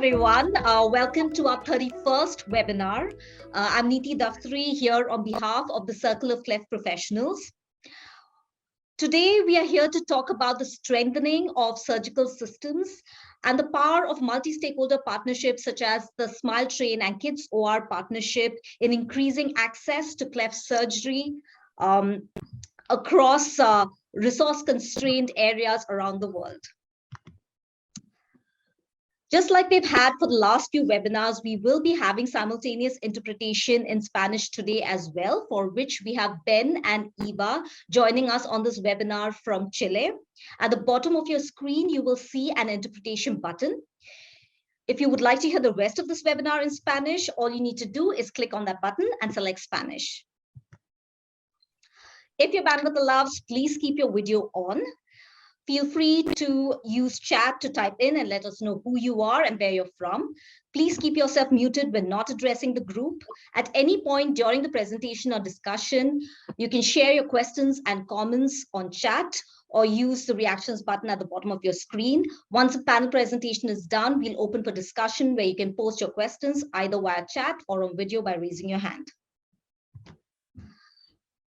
everyone. Welcome to our 31st webinar. I'm NK Obi here on behalf of the Circle of Cleft Professionals. Today, we are here to talk about the strengthening of surgical systems and the power of multi-stakeholder partnerships such as the Smile Train and KidsOR partnership in increasing access to cleft surgery across resource-constrained areas around the world. Just like we've had for the last few webinars, we will be having simultaneous interpretation in Spanish today as well, for which we have Ben and Eva joining us on this webinar from Chile. At the bottom of your screen, you will see an interpretation button. If you would like to hear the rest of this webinar in Spanish, all you need to do is click on that button and select Spanish. If your bandwidth allows, please keep your video on. Feel free to use chat to type in and let us know who you are and where you're from. Please keep yourself muted when not addressing the group. At any point during the presentation or discussion, you can share your questions and comments on chat or use the reactions button at the bottom of your screen. Once the panel presentation is done, we'll open for discussion where you can post your questions either via chat or on video by raising your hand.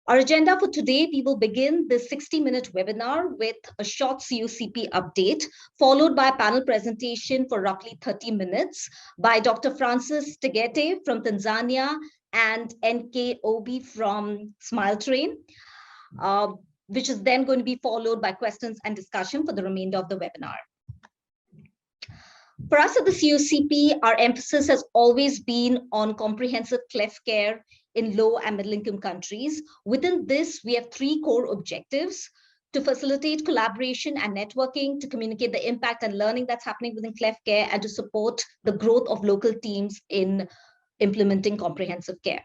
Our agenda for today, we will begin this 60-minute webinar with a short COCP update, followed by a panel presentation for roughly 30 minutes by Dr. Francis Tegete from Tanzania and NK Obi from Smile Train, which is then going to be followed by questions and discussion for the remainder of the webinar. For us at the COCP, our emphasis has always been on comprehensive cleft care in low and middle income countries. Within this, we have three core objectives: to facilitate collaboration and networking, to communicate the impact and learning that's happening within cleft care, and to support the growth of local teams in implementing comprehensive care.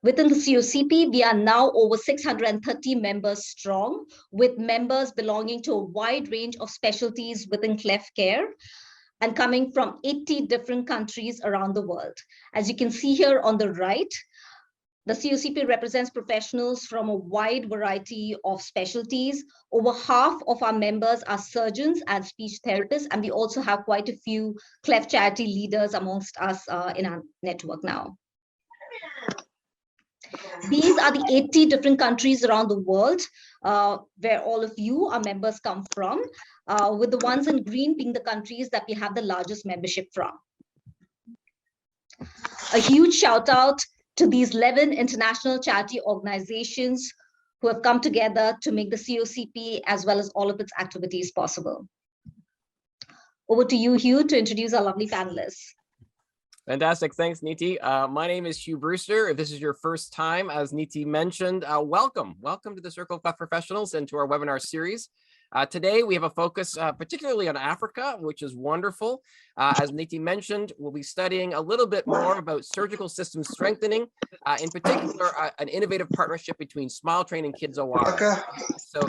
Within the COCP, we are now over 630 members strong, with members belonging to a wide range of specialties within cleft care and coming from 80 different countries around the world. As you can see here on the right, the COCP represents professionals from a wide variety of specialties. Over half of our members are surgeons and speech therapists, and we also have quite a few cleft charity leaders amongst us in our network now. These are the 80 different countries around the world where all of you, our members, come from, with the ones in green being the countries that we have the largest membership from. A huge shout out to these 11 international charity organizations who have come together to make the COCP as well as all of its activities possible. Over to you, Hugh, to introduce our lovely panelists. Fantastic. Thanks, Niti. My name is Hugh Brewster. If this is your first time, as Niti mentioned, welcome. Welcome to the Circle of Cleft Professionals and to our webinar series. Today, we have a focus particularly on Africa, which is wonderful. As Niti mentioned, we'll be studying a little bit more about surgical system strengthening, in particular, an innovative partnership between Smile Train and KidsOR. So,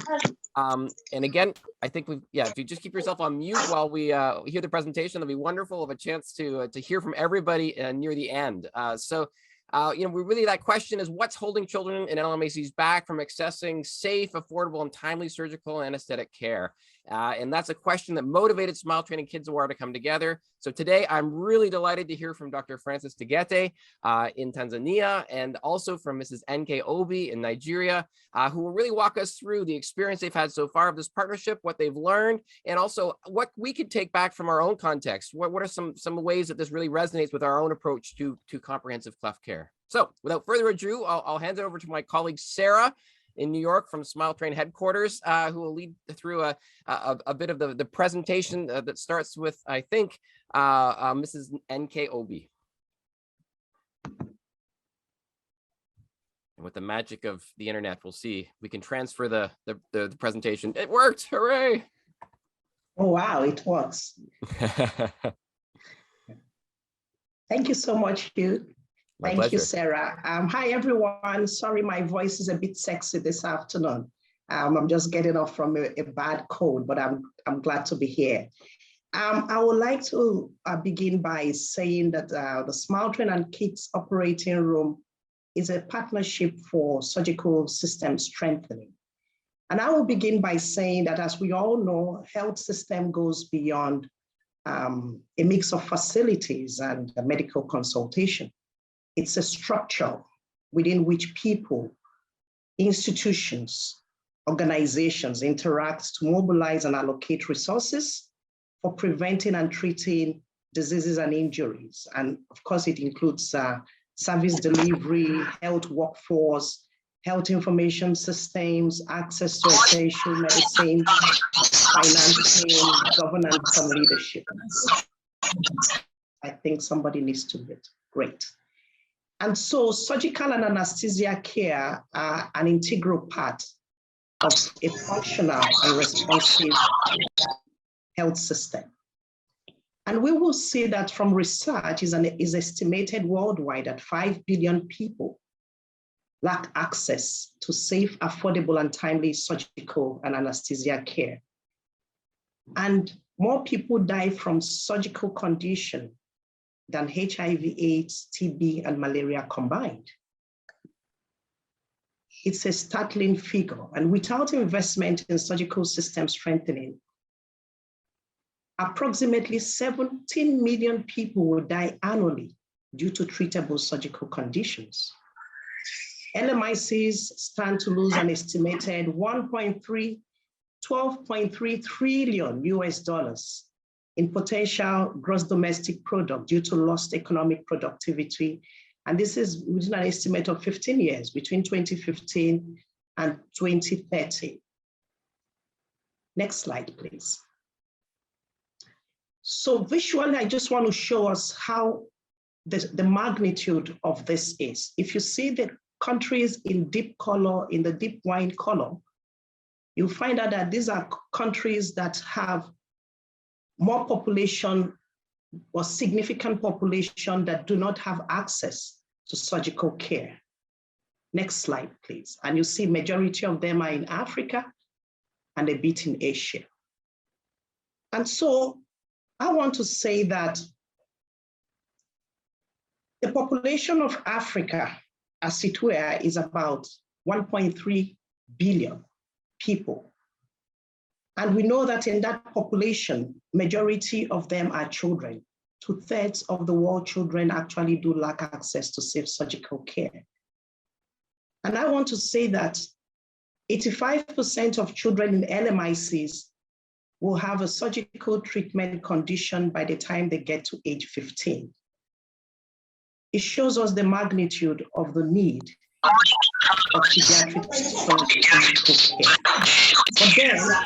and again, I think if you just keep yourself on mute while we hear the presentation, it'll be wonderful. We'll have a chance to hear from everybody near the end. That question is, what's holding children in LMICs back from accessing safe, affordable, and timely surgical and anesthetic care? And that's a question that motivated Smile Train and KidsOR to come together. So today, I'm really delighted to hear from Dr. Francis Tegete in Tanzania, and also from Mrs. NK Obi in Nigeria, who will really walk us through the experience they've had so far of this partnership, what they've learned, and also what we could take back from our own context. What are some ways that this really resonates with our own approach to comprehensive cleft care? So without further ado, I'll hand it over to my colleague, Sarah, in New York from Smile Train headquarters, who will lead through a bit of the presentation that starts with, I think, Mrs. NK Obi. And with the magic of the internet, we'll see we can transfer the presentation. It worked, hooray! Oh, wow, it works. Thank you so much, Hugh. My Thank pleasure. you, Sarah. Hi, everyone. Sorry, my voice is a bit sexy this afternoon. I'm just getting off from a bad cold, but I'm glad to be here. I would like to begin by saying that the Smile Train and Kids Operating Room is a partnership for surgical system strengthening. And I will begin by saying that, as we all know, health system goes beyond a mix of facilities and medical consultation. It's a structure within which people, institutions, organizations interact to mobilize and allocate resources for preventing and treating diseases and injuries. And of course, it includes service delivery, health workforce, health information systems, access to essential medicine, financing, governance, and leadership. I think somebody needs to read. Great. And so surgical and anesthesia care are an integral part of a functional and responsive health system. And we will see that from research is estimated worldwide that 5 billion people lack access to safe, affordable, and timely surgical and anesthesia care. And more people die from surgical condition than HIV, AIDS, TB, and malaria combined. It's a startling figure. And without investment in surgical system strengthening, approximately 17 million people will die annually due to treatable surgical conditions. LMICs stand to lose an estimated 12.3 trillion US dollars in potential gross domestic product due to lost economic productivity. And this is within an estimate of 15 years, between 2015 and 2030. Next slide, please. So visually, I just want to show us how the magnitude of this is. If you see the countries in deep color, in the deep wine color, you'll find out that these are countries that have more population or significant population that do not have access to surgical care. Next slide, please. And you see majority of them are in Africa and a bit in Asia. And so I want to say that the population of Africa, as it were, is about 1.3 billion people. And we know that in that population, majority of them are children. 2/3 of the world children actually do lack access to safe surgical care. And I want to say that 85% of children in LMICs will have a surgical treatment condition by the time they get to age 15. It shows us the magnitude of the need of pediatric surgical care.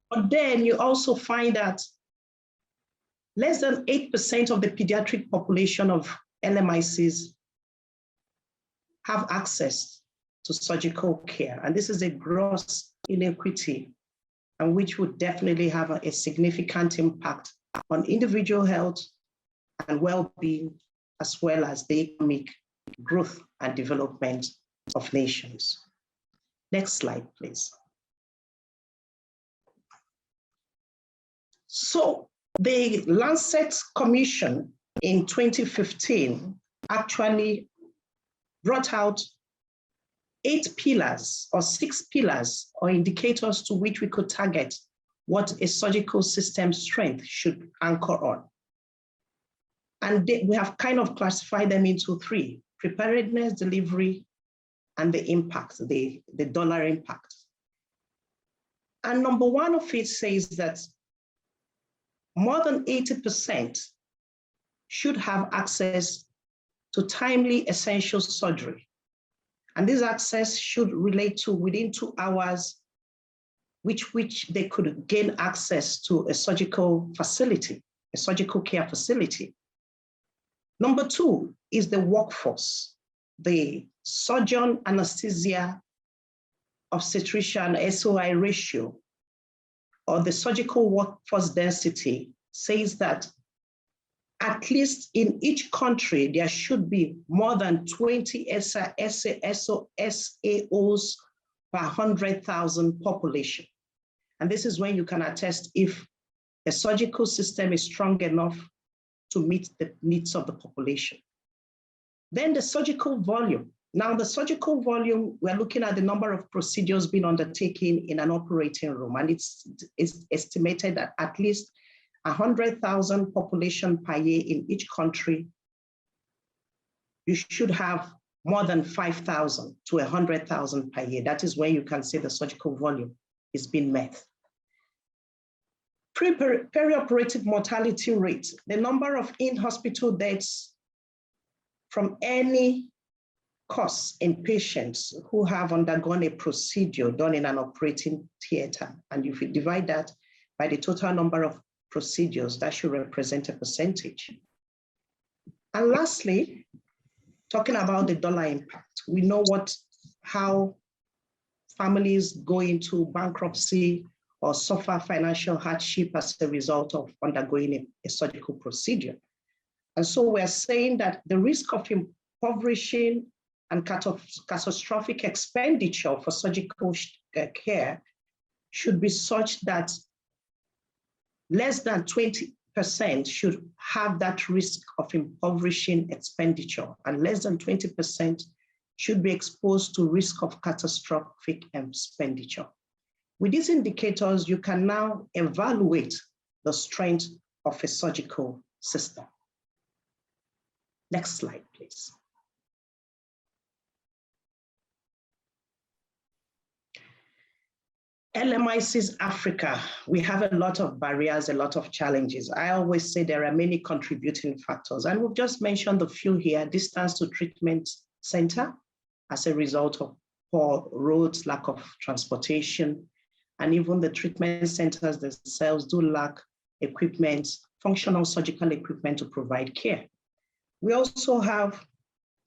But then you also find that less than 8% of the pediatric population of LMICs have access to surgical care. And this is a gross inequity, and which would definitely have a significant impact on individual health and well-being, as well as the economic growth and development of nations. Next slide, please. So the Lancet Commission in 2015 actually brought out 8 pillars or 6 pillars or indicators to which we could target what a surgical system strength should anchor on. And we have kind of classified them into 3: preparedness, delivery, and the impact, the dollar impact. And number 1 of it says that more than 80% should have access to timely essential surgery. And this access should relate to within 2 hours, which they could gain access to a surgical facility, a surgical care facility. Number 2 is the workforce, the surgeon, anesthesia, obstetrician, SOI ratio, or the surgical workforce density says that at least in each country, there should be more than 20 SAOs per 100,000 population. And this is when you can attest if a surgical system is strong enough to meet the needs of the population. Then the surgical volume Now, the surgical volume, we're looking at the number of procedures being undertaken in an operating room, and it's estimated that at least 100,000 population per year in each country. You should have more than 5,000 to 100,000 per year. That is where you can say the surgical volume is being met. Perioperative mortality rate, the number of in-hospital deaths from any cause in patients who have undergone a procedure done in an operating theater. And if you divide that by the total number of procedures, that should represent a percentage. And lastly, talking about the dollar impact, we know how families go into bankruptcy or suffer financial hardship as a result of undergoing a surgical procedure. And so we're saying that the risk of impoverishing and catastrophic expenditure for surgical care should be such that less than 20% should have that risk of impoverishing expenditure, and less than 20% should be exposed to risk of catastrophic expenditure. With these indicators, you can now evaluate the strength of a surgical system. Next slide, please. LMICs Africa, we have a lot of barriers, a lot of challenges. I always say there are many contributing factors, and we've just mentioned a few here: distance to treatment center as a result of poor roads, lack of transportation, and even the treatment centers themselves do lack equipment, functional surgical equipment to provide care. We also have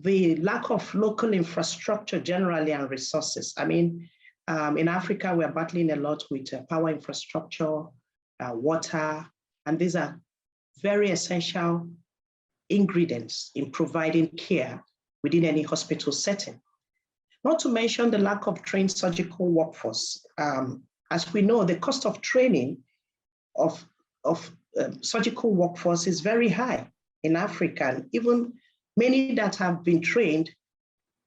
the lack of local infrastructure generally and resources. I mean, in Africa, we are battling a lot with power infrastructure, water, and these are very essential ingredients in providing care within any hospital setting. Not to mention the lack of trained surgical workforce. As we know, the cost of training of surgical workforce is very high in Africa. And even many that have been trained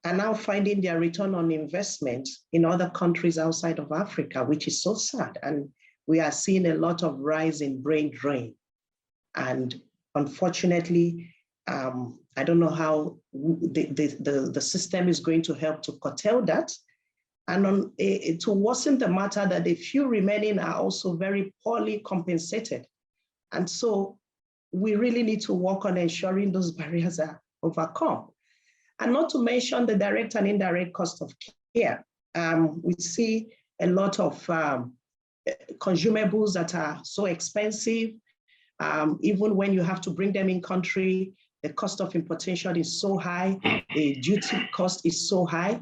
are now finding their return on investment in other countries outside of Africa, which is so sad. And we are seeing a lot of rise in brain drain. And unfortunately, I don't know how the system is going to help to curtail that. And to worsen the matter, that the few remaining are also very poorly compensated. And so we really need to work on ensuring those barriers are overcome. And not to mention the direct and indirect cost of care. We see a lot of consumables that are so expensive. Even when you have to bring them in country, the cost of importation is so high, the duty cost is so high,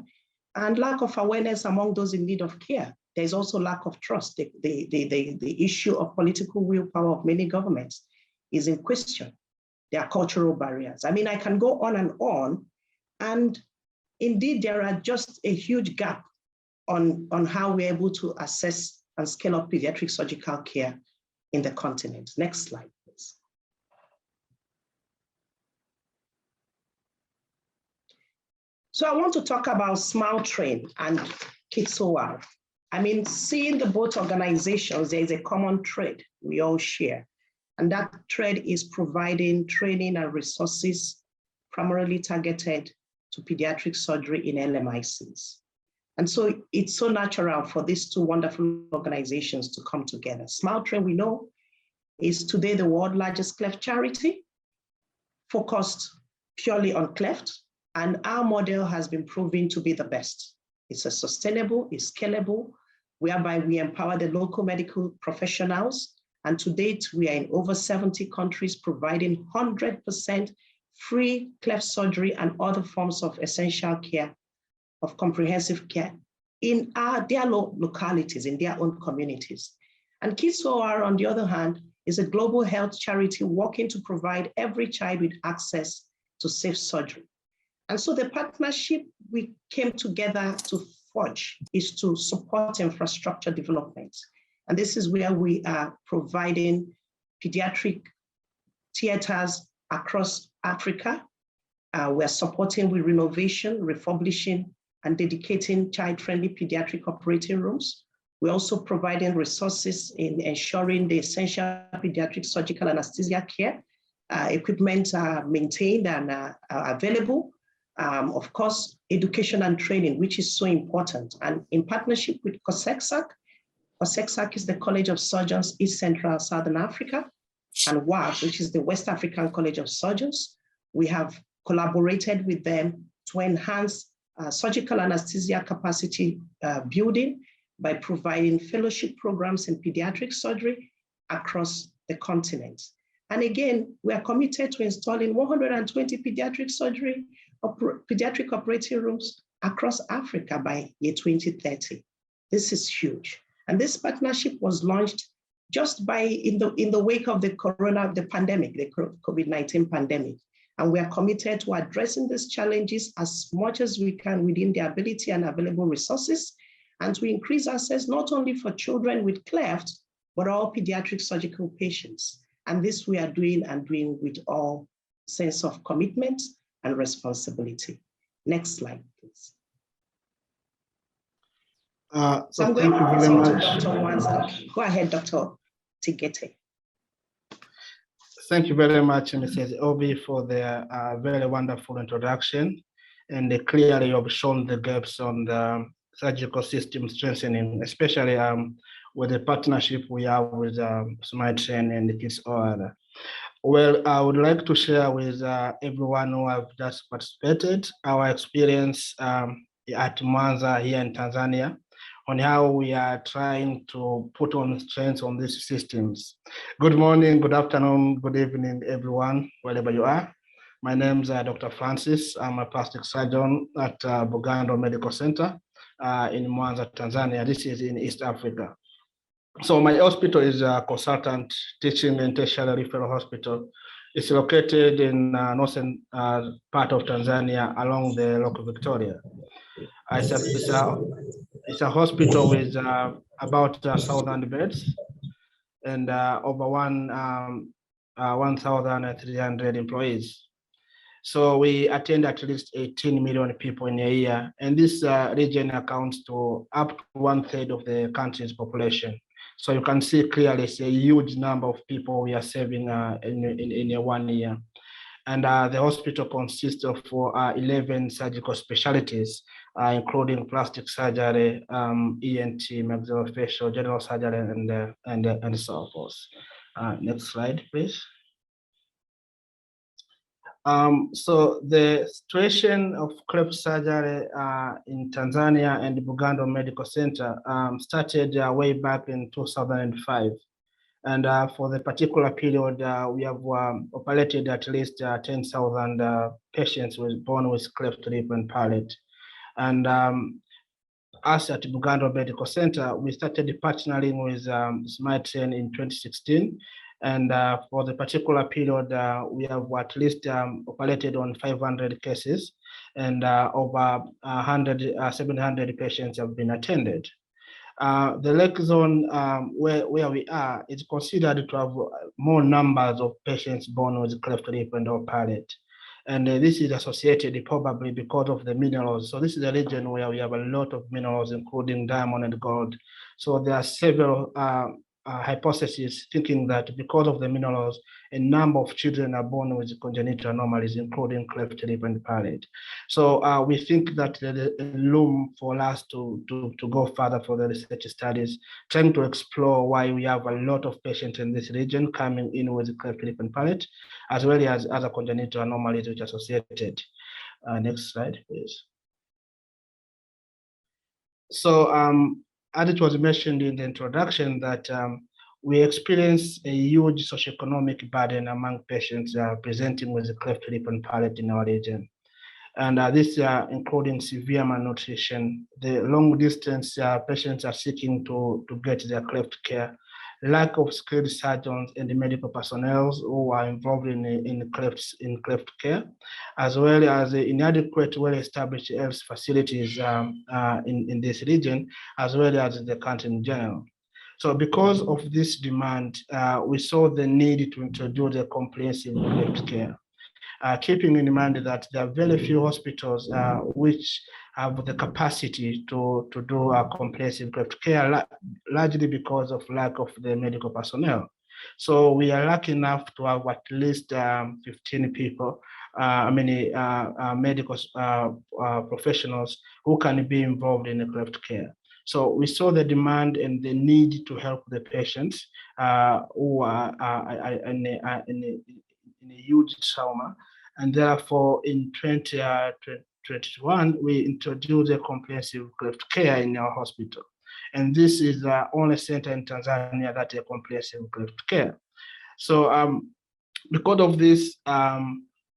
and lack of awareness among those in need of care. There's also lack of trust. The issue of political willpower of many governments is in question. There are cultural barriers. I mean, I can go on, and indeed, there are just a huge gap on how we're able to assess and scale up pediatric surgical care in the continent. Next slide, please. So I want to talk about Smile Train and KidsOR. I mean, seeing the both organizations, there is a common thread we all share. And that thread is providing training and resources primarily targeted to pediatric surgery in LMICs. And so it's so natural for these two wonderful organizations to come together. Smile Train, we know, is today the world's largest cleft charity, focused purely on cleft, and our model has been proven to be the best. It's a sustainable, it's scalable, whereby we empower the local medical professionals, and to date, we are in over 70 countries providing 100% free cleft surgery and other forms of essential care, of comprehensive care in their localities, in their own communities. And KidsOR, on the other hand, is a global health charity working to provide every child with access to safe surgery. And so the partnership we came together to forge is to support infrastructure development. And this is where we are providing pediatric theaters across Africa, We're supporting with renovation, refurbishing, and dedicating child-friendly pediatric operating rooms. We're also providing resources in ensuring the essential pediatric surgical anesthesia care. Equipment are maintained and are available. Of course, education and training, which is so important. And in partnership with COSECSAC, COSECSAC is the College of Surgeons, East Central Southern Africa, and WAF, which is the West African College of Surgeons. We have collaborated with them to enhance surgical anesthesia capacity building by providing fellowship programs in pediatric surgery across the continent. And again, we are committed to installing 120 pediatric operating rooms across Africa by year 2030. This is huge. And this partnership was launched just in the wake of the pandemic, the COVID-19 pandemic. And we are committed to addressing these challenges as much as we can within the ability and available resources, and to increase access not only for children with cleft, but all pediatric surgical patients. And this we are doing with all sense of commitment and responsibility. Next slide, please. So I'm going to pass on to Dr. Mwanza. Go ahead, Dr. Tegete. Thank you very much, Mrs. Obi, for the very wonderful introduction. And clearly you've shown the gaps on the surgical system strengthening, especially with the partnership we have with SmartTrain and the KidsOR. Well, I would like to share with everyone who have just participated our experience at Mwanza here in Tanzania on how we are trying to put on strength on these systems. Good morning, good afternoon, good evening, everyone, wherever you are. My name is Dr. Francis. I'm a plastic surgeon at Bugando Medical Centre in Mwanza, Tanzania. This is in East Africa. So my hospital is a consultant teaching and tertiary referral hospital. It's located in northern part of Tanzania along the Lake Victoria. It's a hospital with about 1,000 beds and over 1,300 employees. So we attend at least 18 million people in a year, and this region accounts to up to 1/3 of the country's population. So you can see clearly it's a huge number of people we are serving in 1 year. And the hospital consists of 11 surgical specialties, including plastic surgery, ENT, maxillofacial, general surgery, and so forth. Next slide, please. So the situation of cleft surgery in Tanzania and the Bugando Medical Centre started way back in 2005. And for the particular period, we have operated at least 10,000 patients born with cleft lip and palate. And us at Bugando Medical Centre, we started partnering with SmartTrain in 2016. And for the particular period, we have at least operated on 500 cases, and over 700 patients have been attended. The Lake Zone, where we are, is considered to have more numbers of patients born with cleft lip and or palate. And this is associated probably because of the minerals. So this is a region where we have a lot of minerals, including diamond and gold. So there are several hypotheses thinking that because of the minerals, a number of children are born with congenital anomalies, including cleft lip and palate. So we think that there is room for us to go further for the research studies, trying to explore why we have a lot of patients in this region coming in with cleft lip and palate, as well as other congenital anomalies which are associated. Next slide, please. So as it was mentioned in the introduction, that we experience a huge socioeconomic burden among patients presenting with the cleft lip and palate in our region. And this including severe malnutrition, the long distance patients are seeking to get their cleft care, lack of skilled surgeons and the medical personnel who are involved in cleft care, as well as inadequate, well-established health facilities in this region, as well as the country in general. So because of this demand, we saw the need to introduce a comprehensive cleft care. keeping in mind that there are very few hospitals which have the capacity to do comprehensive cleft care, largely because of lack of the medical personnel. So we are lucky enough to have at least 15 people, medical professionals who can be involved in the cleft care. So we saw the demand and the need to help the patients who are in a huge trauma. And therefore, in 2021, we introduced a comprehensive cleft care in our hospital. And this is the only center in Tanzania that has comprehensive cleft care. So because of this,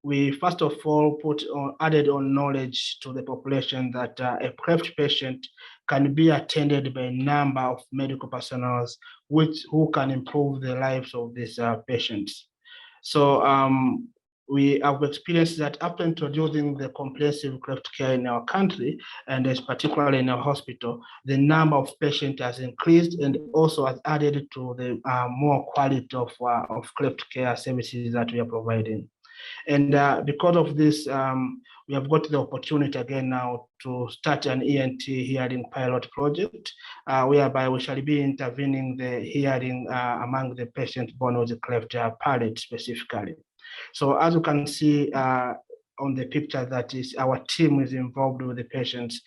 we first of all added on knowledge to the population that a cleft patient can be attended by a number of medical personnel who can improve the lives of these patients. So we have experienced that after introducing the comprehensive cleft care in our country, and particularly in our hospital, the number of patients has increased and also has added to the more quality of cleft care services that we are providing. And because of this, we have got the opportunity again now to start an ENT hearing pilot project, whereby we shall be intervening the hearing among the patients born with the cleft palate specifically. So as you can see on the picture, that is, our team is involved with the patients,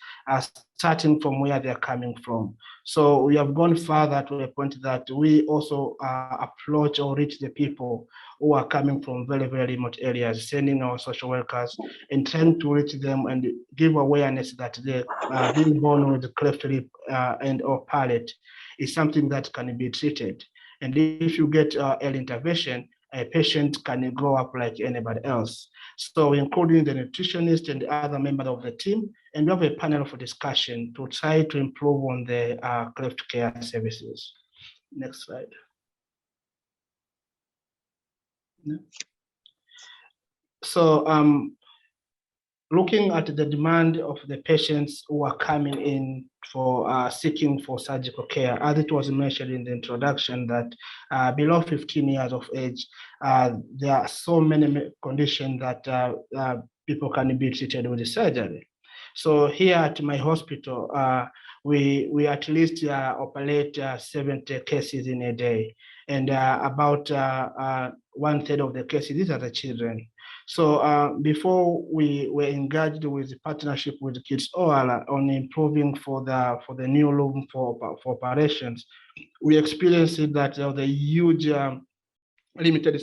starting from where they're coming from. So we have gone further to the point that we also approach or reach the people who are coming from very, very remote areas, sending our social workers and trying to reach them and give awareness that they being born with the cleft lip and or palate is something that can be treated. And if you get early intervention, a patient can grow up like anybody else. So including the nutritionist and the other members of the team, and we have a panel for discussion to try to improve on the cleft care services. Next slide. So looking at the demand of the patients who are coming in for seeking for surgical care, as it was mentioned in the introduction, that below 15 years of age, there are so many conditions that people can be treated with the surgery. So here at my hospital, we at least operate 70 cases in a day, and about 1/3 of the cases, these are the children. So before we were engaged with the partnership with KidsOR on improving for the new room for operations, we experienced that there was a huge limited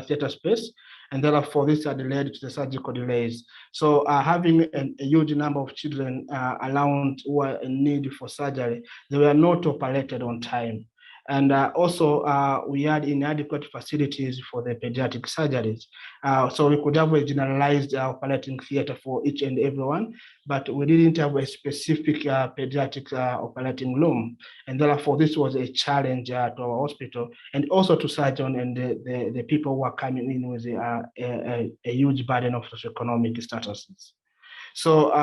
theater space, and therefore this had led to the surgical delays. So having a huge number of children around who are in need for surgery, they were not operated on time. And also we had inadequate facilities for the pediatric surgeries. So we could have a generalized operating theater for each and everyone, but we didn't have a specific pediatric operating room. And therefore this was a challenge to our hospital and also to surgeon and the people who are coming in with a huge burden of socioeconomic statuses. So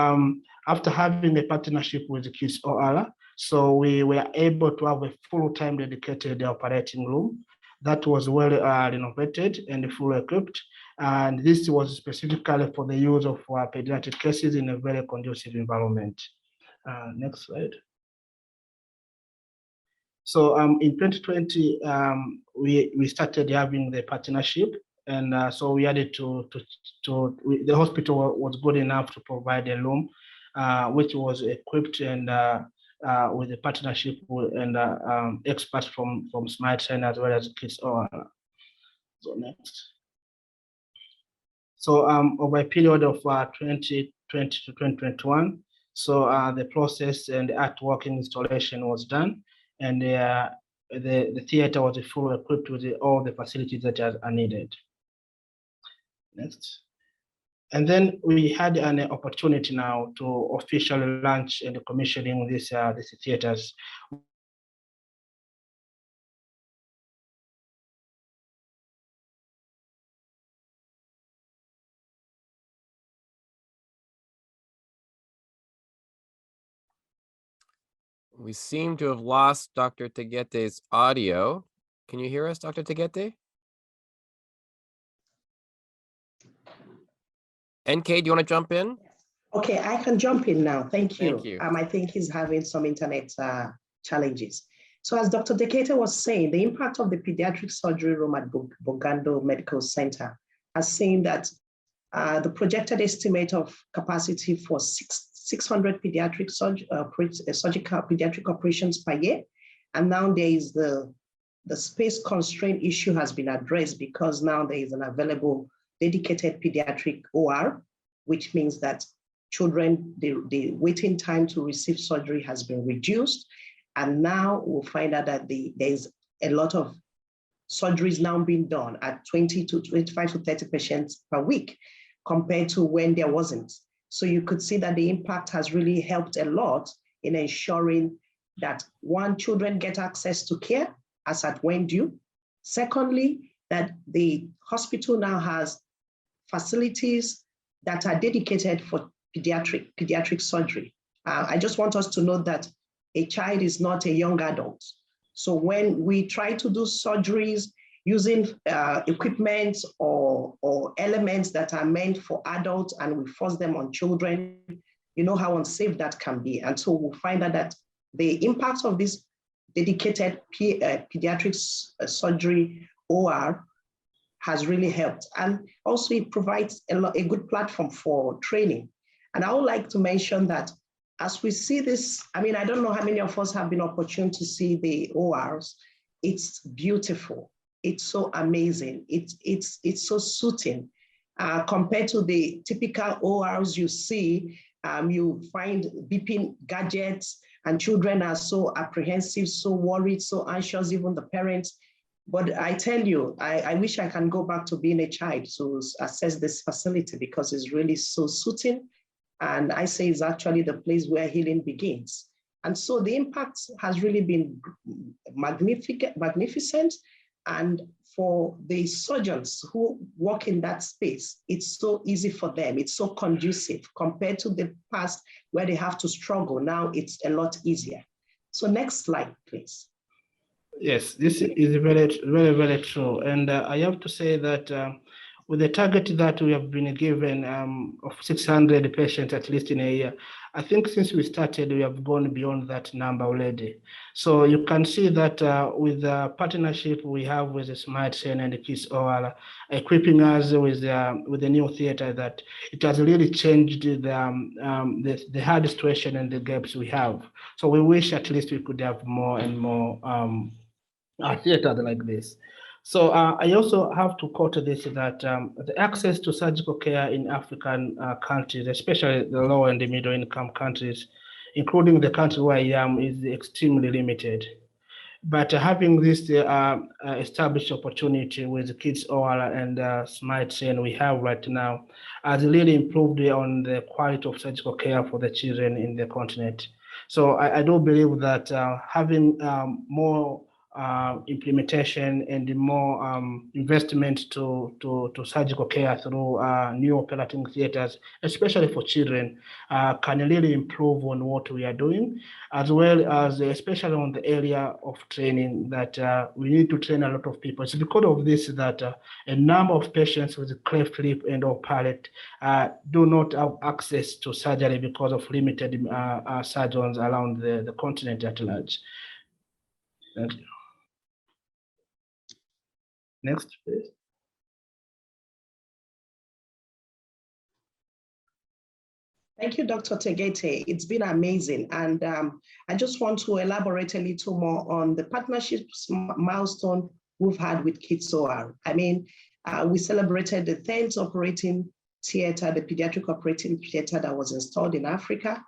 after having a partnership with KidsOR, so we were able to have a full-time dedicated operating room that was well renovated and fully equipped. And this was specifically for the use of pediatric cases in a very conducive environment. Next slide. So in 2020, we started having the partnership. And so we added the hospital was good enough to provide a room, which was equipped and with a partnership and experts from Smart Train as well as KidsOR. So next. So over a period of 2020 to 2021, so the process and the artwork installation was done, and the theater was fully equipped with all the facilities that are needed. Next. And then we had an opportunity now to officially launch and commissioning these theaters. We seem to have lost Dr. Tagette's audio. Can you hear us, Dr. Tagette? NK, do you want to jump in? Okay, I can jump in now. Thank you. Thank you. I think he's having some internet challenges. So as Dr. Tegete was saying, the impact of the pediatric surgery room at Bugando Medical Centre has seen that the projected estimate of capacity for 600 pediatric surgical pediatric operations per year. And now there is the space constraint issue has been addressed because now there is an available dedicated pediatric OR, which means that children, the waiting time to receive surgery has been reduced. And now we'll find out that there's a lot of surgeries now being done at 20 to 25 to 30 patients per week compared to when there wasn't. So you could see that the impact has really helped a lot in ensuring that one, children get access to care as at when due. Secondly, that the hospital now has facilities that are dedicated for pediatric surgery. I just want us to note that a child is not a young adult. So when we try to do surgeries using equipment or elements that are meant for adults and we force them on children, you know how unsafe that can be. And so we'll find out that the impact of this dedicated pediatric surgery OR has really helped. And also it provides a good platform for training. And I would like to mention that as we see this, I mean, I don't know how many of us have been opportune to see the ORs. It's beautiful. It's so amazing. It's so suiting compared to the typical ORs you see. You find beeping gadgets and children are so apprehensive, so worried, so anxious, even the parents. But I tell you, I wish I can go back to being a child to assess this facility because it's really so suiting. And I say it's actually the place where healing begins. And so the impact has really been magnificent. And for the surgeons who work in that space, it's so easy for them. It's so conducive compared to the past where they have to struggle. Now it's a lot easier. So next slide, please. Yes, this is very, very, very true. And I have to say that with the target that we have been given of 600 patients at least in a year, I think since we started, we have gone beyond that number already. So you can see that with the partnership we have with the Smart Sen and the KidsOR, equipping us with the new theater, that it has really changed the hard situation and the gaps we have. So we wish at least we could have more and more theaters like this. So I also have to quote this, that the access to surgical care in African countries, especially the low and the middle income countries, including the country where I am, is extremely limited. But having this established opportunity with KidsOR and Smart Sen we have right now has really improved on the quality of surgical care for the children in the continent. So I do believe that having more implementation and more investment to surgical care through new operating theaters, especially for children, can really improve on what we are doing, as well as especially on the area of training, that we need to train a lot of people. It's because of this that a number of patients with cleft lip and or palate do not have access to surgery because of limited surgeons around the continent at large. Thank you. Next, please. Thank you, Dr. Tegete. It's been amazing. And I just want to elaborate a little more on the partnerships milestone we've had with KidsOR. I mean, we celebrated the 10th operating theater, the pediatric operating theater that was installed in Africa.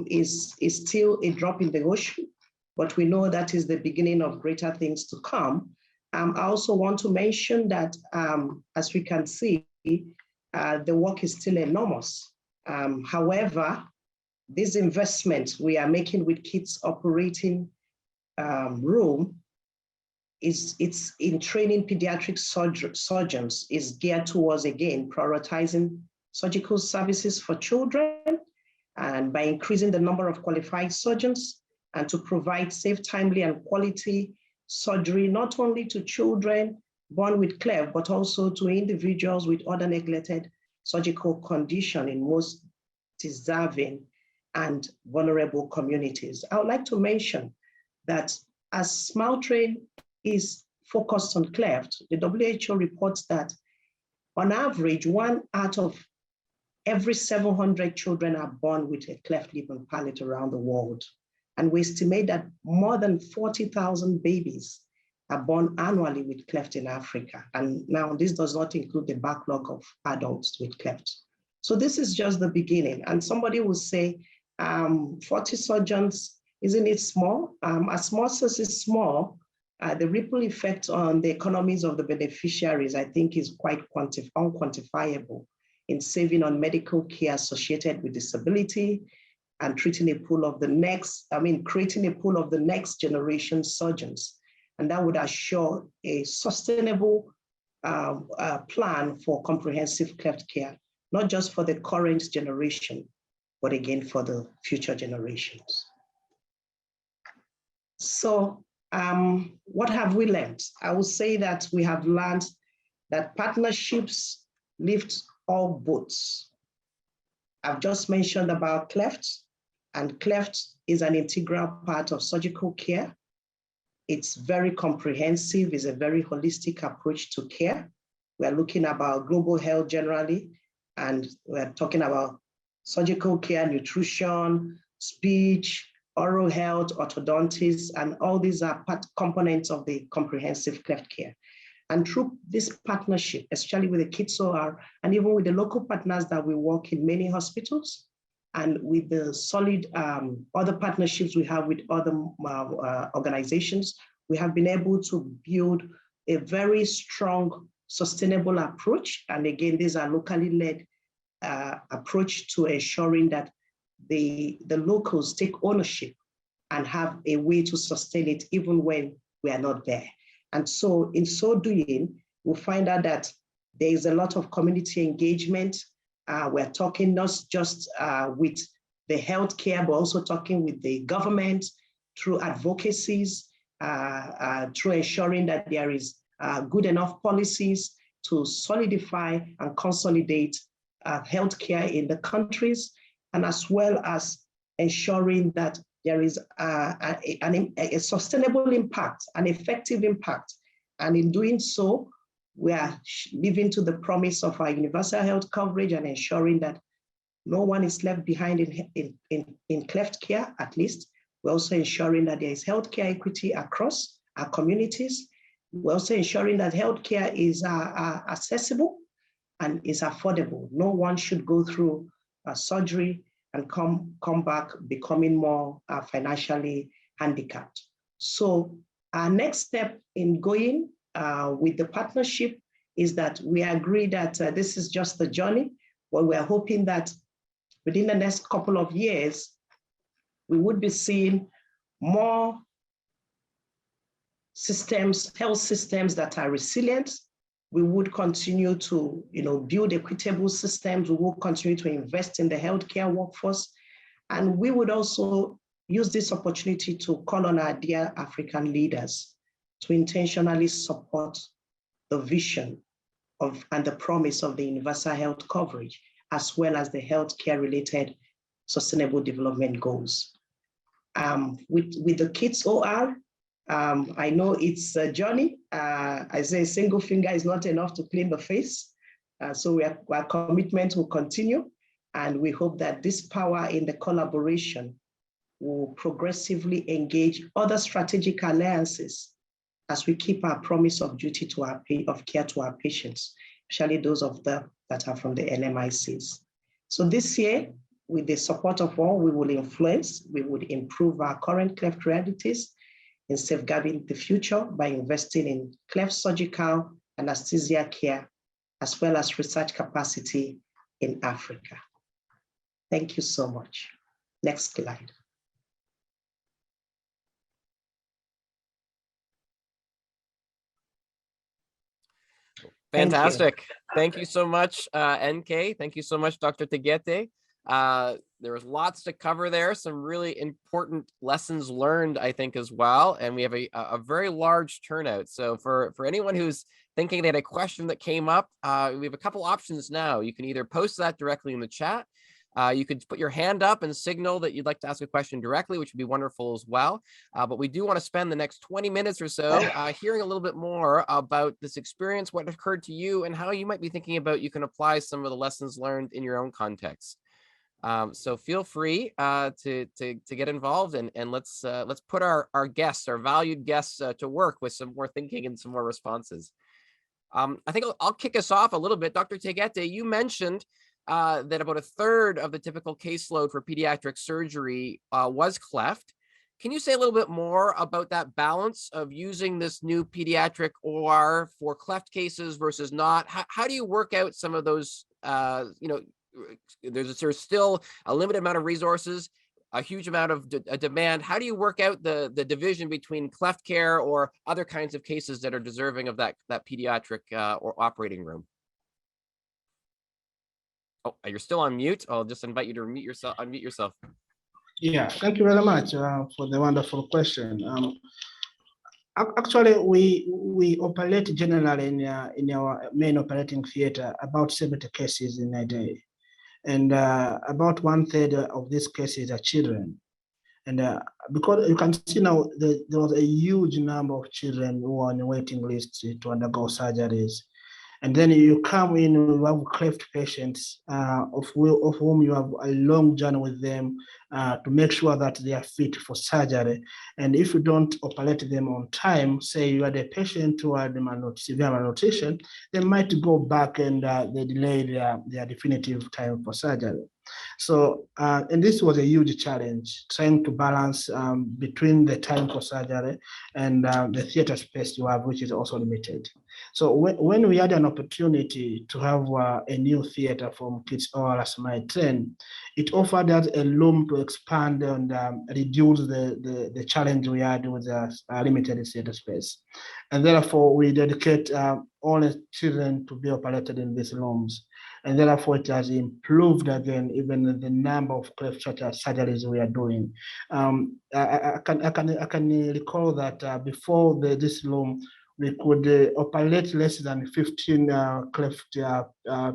Is still a drop in the ocean, but we know that is the beginning of greater things to come. I also want to mention that, as we can see, the work is still enormous. However, this investment we are making with Kids Operating Room it's in training pediatric surgeons, is geared towards, again, prioritizing surgical services for children, and by increasing the number of qualified surgeons, and to provide safe, timely, and quality surgery, not only to children born with cleft, but also to individuals with other neglected surgical condition in most deserving and vulnerable communities. I would like to mention that as Smile Train is focused on cleft, the WHO reports that on average, 1 out of every 700 children are born with a cleft lip and palate around the world. And we estimate that more than 40,000 babies are born annually with cleft in Africa. And now this does not include the backlog of adults with cleft. So this is just the beginning. And somebody will say, 40 surgeons, isn't it small? As small as it's small, the ripple effect on the economies of the beneficiaries, I think, is quite unquantifiable in saving on medical care associated with disability and treating a pool of the next, creating a pool of the next generation surgeons. And that would assure a sustainable plan for comprehensive cleft care, not just for the current generation, but again, for the future generations. So what have we learned? I would say that we have learned that partnerships lift all boats. I've just mentioned about cleft, and cleft is an integral part of surgical care. It's very comprehensive, it's a very holistic approach to care. We're looking about global health generally, and we're talking about surgical care, nutrition, speech, oral health, orthodontics, and all these are components of the comprehensive cleft care. And through this partnership, especially with the KidsOR, and even with the local partners that we work in many hospitals, and with the solid other partnerships we have with other organizations, we have been able to build a very strong, sustainable approach. And again, these are locally led approach to ensuring that the locals take ownership and have a way to sustain it even when we are not there. And so in so doing, we'll find out that there is a lot of community engagement. We're talking not just with the healthcare, but also talking with the government through advocacies, through ensuring that there is good enough policies to solidify and consolidate healthcare in the countries, and as well as ensuring that there is a sustainable impact, an effective impact. And in doing so, we are living to the promise of our universal health coverage and ensuring that no one is left behind in cleft care, at least. We're also ensuring that there is healthcare equity across our communities. We're also ensuring that healthcare is accessible and is affordable. No one should go through surgery and come back becoming more financially handicapped. So our next step in going with the partnership is that we agree that this is just the journey, but we're hoping that within the next couple of years, we would be seeing more systems, health systems that are resilient. We would continue to build equitable systems. We will continue to invest in the healthcare workforce. And we would also use this opportunity to call on our dear African leaders to intentionally support the vision of and the promise of the universal health coverage, as well as the healthcare related sustainable development goals. With the KidsOR, I know it's a journey. I say a single finger is not enough to clean the face. So our commitment will continue. And we hope that this power in the collaboration will progressively engage other strategic alliances as we keep our promise of duty to of care to our patients, especially those that are from the LMICs. So this year, with the support of all, we will improve our current cleft realities in safeguarding the future by investing in cleft surgical anesthesia care, as well as research capacity in Africa. Thank you so much. Next slide. Fantastic. Thank you so much, NK. Thank you so much, Dr. Tegete. There was lots to cover there, some really important lessons learned, I think, as well. And we have a very large turnout. So for anyone who's thinking they had a question that came up, we have a couple options now. You can either post that directly in the chat. You could put your hand up and signal that you'd like to ask a question directly, which would be wonderful as well. But we do want to spend the next 20 minutes or so hearing a little bit more about this experience, what occurred to you, and how you might be thinking about you can apply some of the lessons learned in your own context. So feel free to get involved, and let's put our guests, our valued guests, to work with some more thinking and some more responses. I think I'll kick us off a little bit. Dr. Tegete, you mentioned that about a third of the typical caseload for pediatric surgery was cleft. Can you say a little bit more about that balance of using this new pediatric OR for cleft cases versus not? How do you work out some of those, there's still a limited amount of resources, a huge amount of demand. How do you work out the division between cleft care or other kinds of cases that are deserving of that pediatric or operating room? Oh, you're still on mute. I'll just invite you to unmute yourself. Yeah, thank you very much for the wonderful question. Actually, we operate generally in our main operating theater about 70 cases in a day. And about 1/3 of these cases are children. And because you can see now there was a huge number of children who are on the waiting list to undergo surgeries. And then you come in, you have cleft patients of whom you have a long journey with them to make sure that they are fit for surgery. And if you don't operate them on time, say you had a patient who had severe malnutrition, they might go back and they delay their definitive time for surgery. So, and this was a huge challenge, trying to balance between the time for surgery and the theater space you have, which is also limited. So when we had an opportunity to have a new theater from KidsOR as my train, it offered us a room to expand and reduce the challenge we had with limited theater space. And therefore, we dedicate all the children to be operated in these rooms. And therefore, it has improved again, even the number of cleft surgeries we are doing. I can recall that before this room, we could operate less than 15 cleft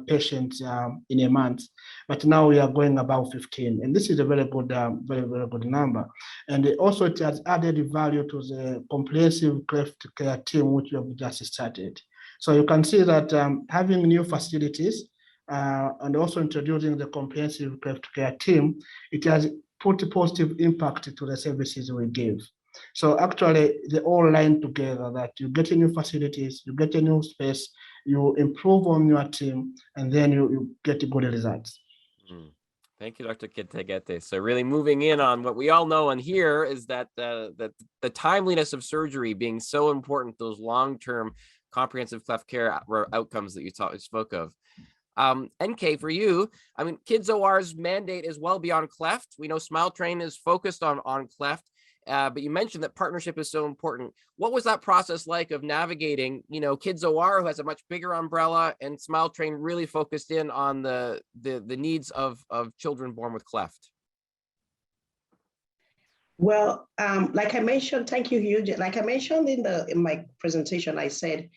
patients in a month, but now we are going above 15, and this is a very good, very good number. And also, it has added value to the comprehensive cleft care team, which we have just started. So you can see that having new facilities and also introducing the comprehensive cleft care team, it has put a positive impact to the services we give. So actually, they all line together, that you get a new facilities, you get a new space, you improve on your team, and then you get good results. Thank you, Dr. Tegete. So really moving in on what we all know and hear is that the timeliness of surgery being so important, those long-term comprehensive cleft care outcomes that you spoke of. NK, for you, I mean, KidsOR's mandate is well beyond cleft. We know Smile Train is focused on cleft. But you mentioned that partnership is so important. What was that process like of navigating, KidsOR, who has a much bigger umbrella, and Smile Train really focused in on the needs of children born with cleft? Well, like I mentioned, thank you, Hugh. Like I mentioned in my presentation, I said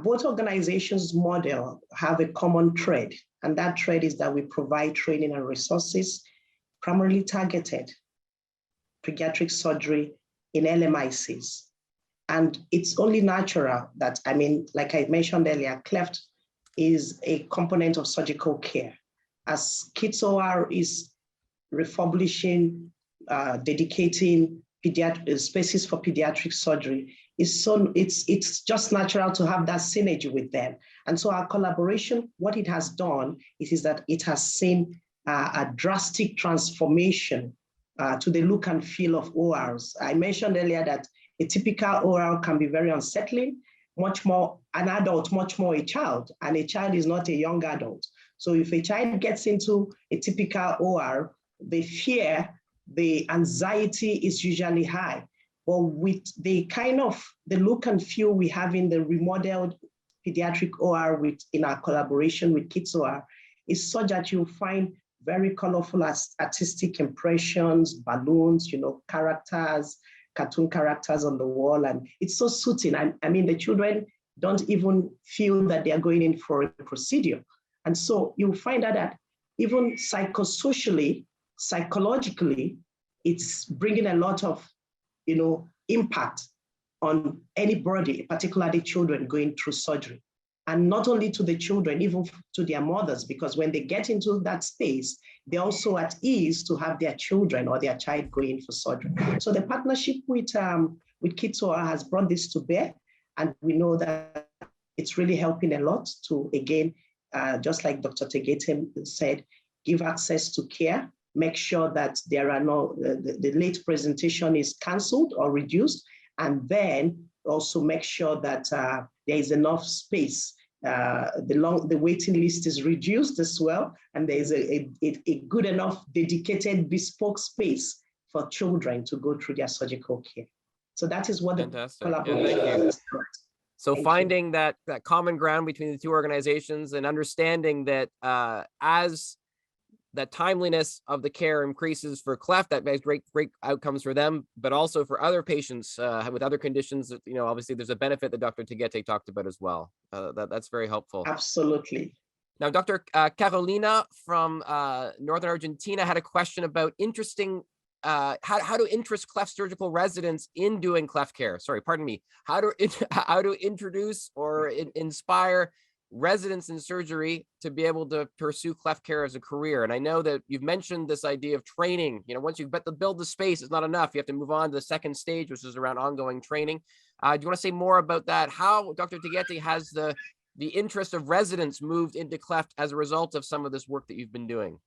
both organizations' model have a common thread, and that thread is that we provide training and resources primarily targeted pediatric surgery in LMICs. And it's only natural that, like I mentioned earlier, cleft is a component of surgical care. As KidsOR is refurbishing, dedicating spaces for pediatric surgery, it's just natural to have that synergy with them. And so our collaboration, what it has done is that it has seen a drastic transformation to the look and feel of ORs. I mentioned earlier that a typical OR can be very unsettling, much more an adult, much more a child, and a child is not a young adult. So if a child gets into a typical OR, the fear, the anxiety is usually high. But with the the look and feel we have in the remodeled pediatric OR in our collaboration with KidsOR is such that you'll find very colorful artistic impressions, balloons, characters, cartoon characters on the wall. And it's so soothing. I mean, the children don't even feel that they are going in for a procedure. And so you'll find out that even psychosocially, psychologically, it's bringing a lot of, impact on anybody, particularly children going through surgery. And not only to the children, even to their mothers, because when they get into that space, they're also at ease to have their children or their child going for surgery. So the partnership with KidsOR has brought this to bear. And we know that it's really helping a lot to, again, just like Dr. Tegete said, give access to care, make sure that there are the late presentation is canceled or reduced, and then also make sure that there is enough space. The waiting list is reduced as well, and there is a good enough dedicated bespoke space for children to go through their surgical care. So that is what the collaboration is. So finding that common ground between the two organizations and understanding that as that timeliness of the care increases for Cleft, that makes great outcomes for them, but also for other patients with other conditions. That, obviously there's a benefit that Dr. Tagette talked about as well. That's very helpful. Absolutely. Now, Dr. Carolina from Northern Argentina had a question about how to interest Cleft surgical residents in doing Cleft care. Sorry, pardon me. How to introduce or inspire residents in surgery to be able to pursue Cleft care as a career. And I know that you've mentioned this idea of training. Once you build the space, it's not enough. You have to move on to the second stage, which is around ongoing training. Do you want to say more about that? How Dr. Tagette has the interest of residents moved into Cleft as a result of some of this work that you've been doing?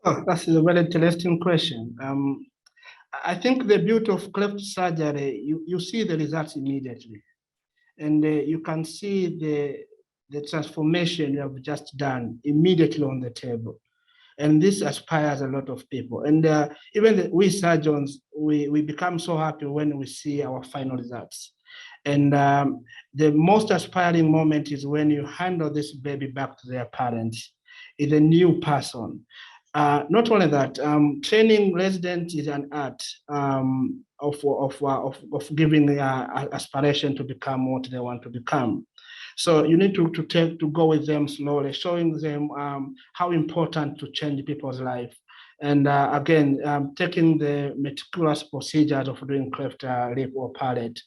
Oh, that's a very interesting question. I think the beauty of Cleft surgery, you see the results immediately. And you can see the transformation you have just done immediately on the table. And this inspires a lot of people. And even we surgeons, we become so happy when we see our final results. And the most inspiring moment is when you handle this baby back to their parents. It's a new person. Not only that, training residents is an art of giving aspiration to become what they want to become. So you need to go with them slowly, showing them how important to change people's life. And again, taking the meticulous procedures of doing cleft lip or palate.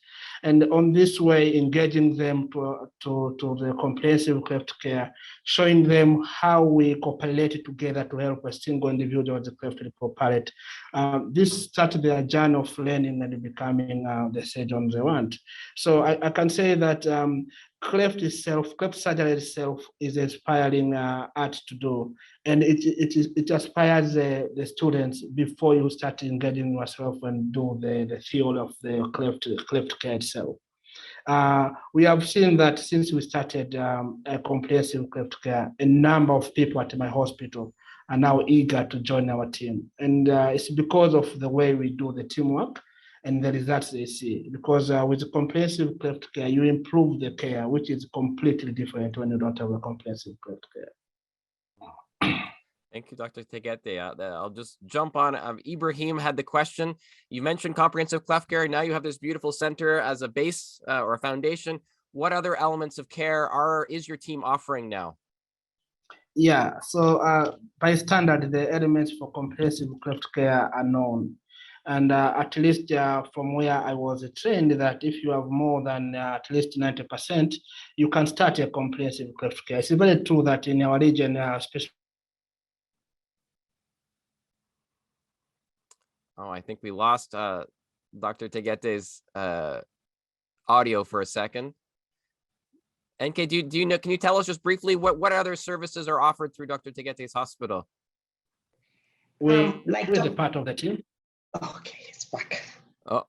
And on this way, engaging them to the comprehensive cleft care, showing them how we cooperate together to help a single individual with the cleft lip or palate. This started their journey of learning and becoming the surgeons they want. So I can say that cleft surgery itself is inspiring art to do, and it inspires the students before you start engaging yourself and do the theory of the cleft care itself. We have seen that since we started a comprehensive cleft care, a number of people at my hospital are now eager to join our team, and it's because of the way we do the teamwork and the results they see. Because with comprehensive cleft care, you improve the care, which is completely different when you don't have a comprehensive cleft care. Thank you, Dr. Tagette. I'll just jump on. Ibrahim had the question. You mentioned comprehensive cleft care. Now you have this beautiful center as a base or a foundation. What other elements of care is your team offering now? Yeah, so by standard, the elements for comprehensive cleft care are known. And at least from where I was trained, that if you have more than at least 90%, you can start a comprehensive cleft care. It's very true that in our region, especially. Oh, I think we lost Dr. Tagette's audio for a second. NK, do you know? Can you tell us just briefly what other services are offered through Dr. Tagette's hospital? We're the part of the team. Okay, it's back. Oh,